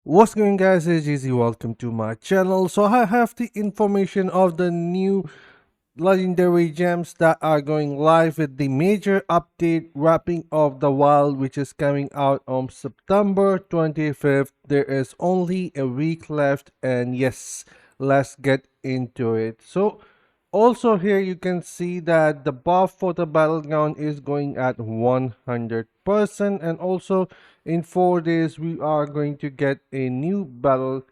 What's going guys, it's Easy. Welcome to my channel. So I have the information of the new legendary gems that are going live with the major update wrapping of the wild, which is coming out on September 25th. There is only a week left, and yes, let's get into it. So also here you can see that the buff for the battleground is going at 100%, and also in 4 days we are going to get a new battle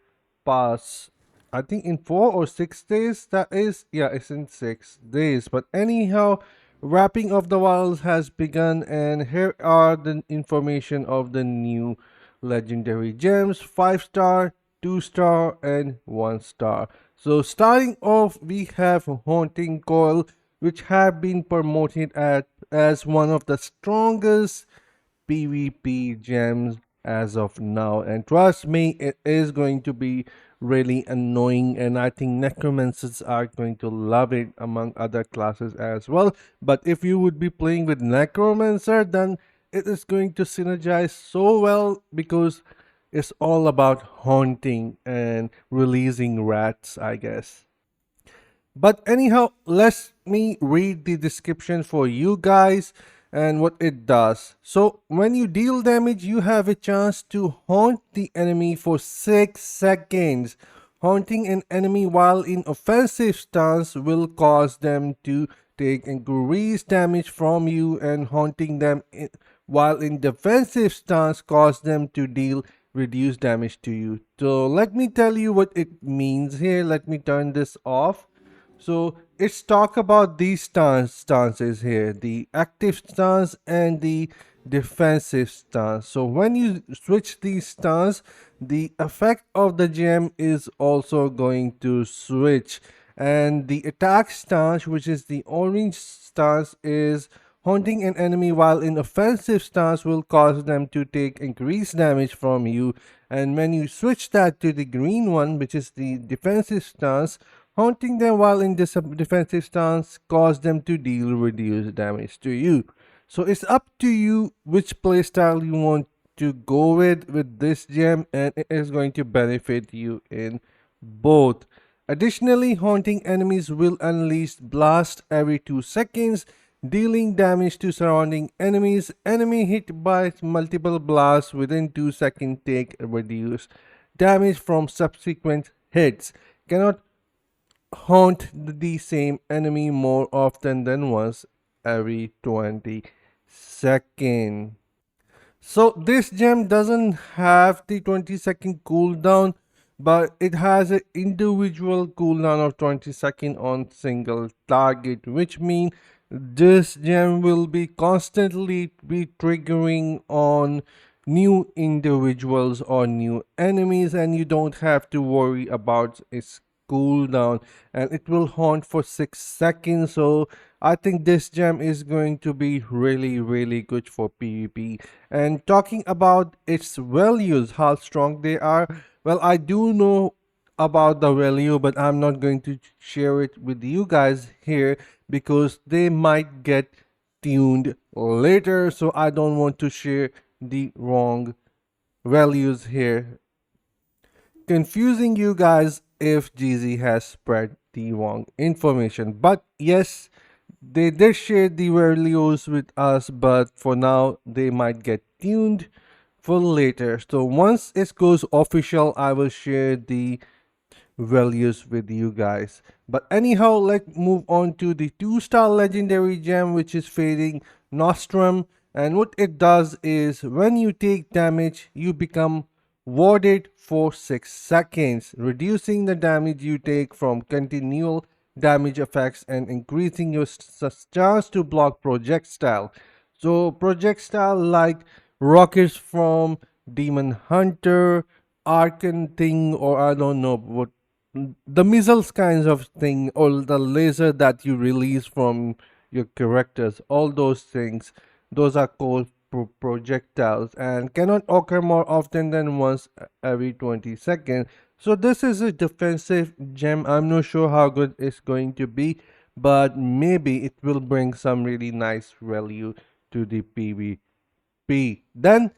pass. I think in 4 or 6 days, that is, yeah, it's in 6 days. But anyhow, wrapping of the wilds has begun, and here are the information of the new legendary gems: 5 star, 2 star, and 1 star. So starting off, we have Haunting Coil, which have been promoted as one of the strongest PvP gems as of now. And trust me, it is going to be really annoying, and I think necromancers are going to love it among other classes as well. But if you would be playing with necromancer, then it is going to synergize so well because it's all about haunting and releasing rats, I guess. But anyhow, let me read the description for you guys and what it does. So, when you deal damage, you have a chance to haunt the enemy for 6 seconds. Haunting an enemy while in offensive stance will cause them to take increased damage from you, and haunting them while in defensive stance cause them to deal reduced damage to you. So, let me tell you what it means here. Let me turn this off. So let's talk about these stances here, the active stance and the defensive stance. So when you switch these stance, the effect of the gem is also going to switch. And the attack stance, which is the orange stance, is haunting an enemy while in offensive stance will cause them to take increased damage from you. And when you switch that to the green one, which is the defensive stance, haunting them while in this defensive stance cause them to deal reduced damage to you. So it's up to you which playstyle you want to go with this gem, and it is going to benefit you in both. Additionally, haunting enemies will unleash blast every 2 seconds, dealing damage to surrounding enemies. Enemy hit by multiple blasts within 2 seconds take reduced damage from subsequent hits. Cannot haunt the same enemy more often than once every 20 seconds. So this gem doesn't have the 20-second cooldown, but it has an individual cooldown of 20 seconds on single target, which means this gem will be constantly be triggering on new individuals or new enemies, and you don't have to worry about its cooldown, and it will haunt for 6 seconds. So I think this gem is going to be really good for PvP. And talking about its values, how strong they are, well, I do know about the value, but I'm not going to share it with you guys here because they might get tuned later, so I don't want to share the wrong values here, confusing you guys if GZ has spread the wrong information. But yes, they did share the values with us, but for now they might get tuned for later. So once it goes official, I will share the values with you guys. But anyhow, let's move on to the 2 star legendary gem, which is fading Nostrum. And what it does is when you take damage, you become warded for 6 seconds, reducing the damage you take from continual damage effects and increasing your chance to block projectile. So projectile like rockets from Demon Hunter, Arcan thing, or I don't know what, the missiles kinds of thing, or the laser that you release from your characters, all those things, those are called projectiles and cannot occur more often than once every 20 seconds. So this is a defensive gem. I'm not sure how good it's going to be, but maybe it will bring some really nice value to the PvP. Then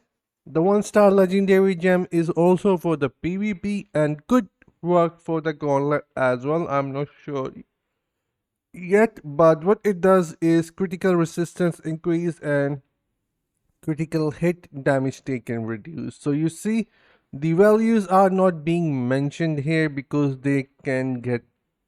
The 1 star legendary gem is also for the PvP and could work for the gauntlet as well. I'm not sure yet, but what it does is critical resistance increase and critical hit damage taken reduced. So you see, the values are not being mentioned here because they can get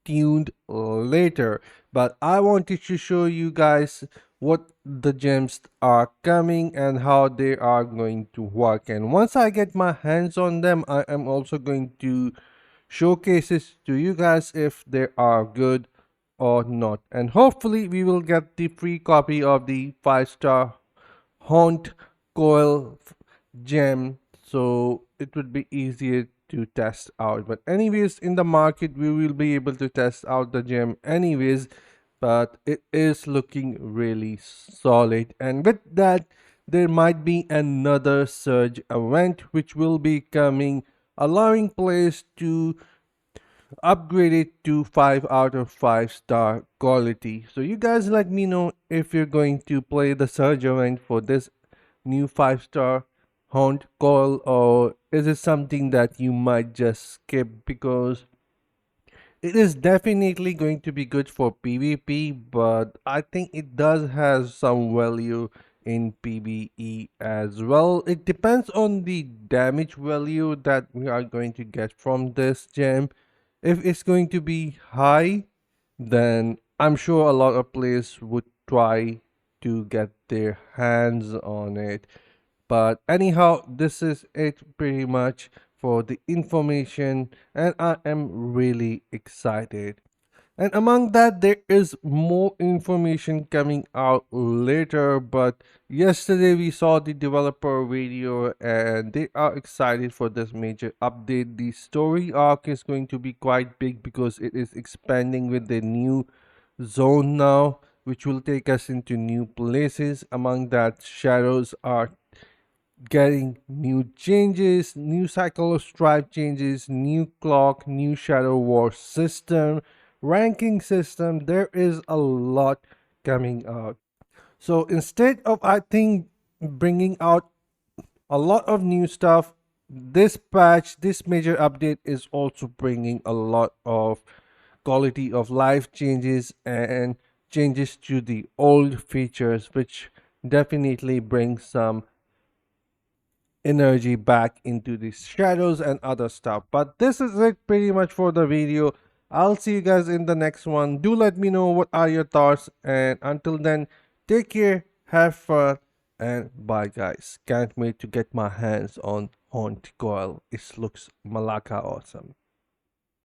tuned later. But I wanted to show you guys what the gems are coming and how they are going to work. And once I get my hands on them, I am also going to showcases to you guys if they are good or not. And hopefully we will get the free copy of the 5 star haunt coil gem, so it would be easier to test out. But anyways, in the market we will be able to test out the gem anyways, but it is looking really solid. And with that, there might be another surge event which will be coming, allowing players to upgrade it to 5 out of 5 star quality. So you guys let me know if you're going to play the surge event for this new 5 star haunt call, or is it something that you might just skip because it is definitely going to be good for PvP, but I think it does have some value in PvE as well. It depends on the damage value that we are going to get from this gem. If it's going to be high, then I'm sure a lot of players would try to get their hands on it. But anyhow, this is it pretty much for the information, and I am really excited. And among that, there is more information coming out later. But yesterday we saw the developer video and they are excited for this major update. The story arc is going to be quite big because it is expanding with the new zone now, which will take us into new places. Among that, shadows are getting new changes, new cycle of stripe changes, new clock, new shadow war system, ranking system. There is a lot coming out. So instead of, I think, bringing out a lot of new stuff, this patch, this major update is also bringing a lot of quality of life changes and changes to the old features, which definitely brings some energy back into the shadows and other stuff. But this is it pretty much for the video. I'll see you guys in the next one. Do let me know what are your thoughts, and until then, take care, have fun, and bye guys. Can't wait to get my hands on Haunt Coil. It looks malaka awesome.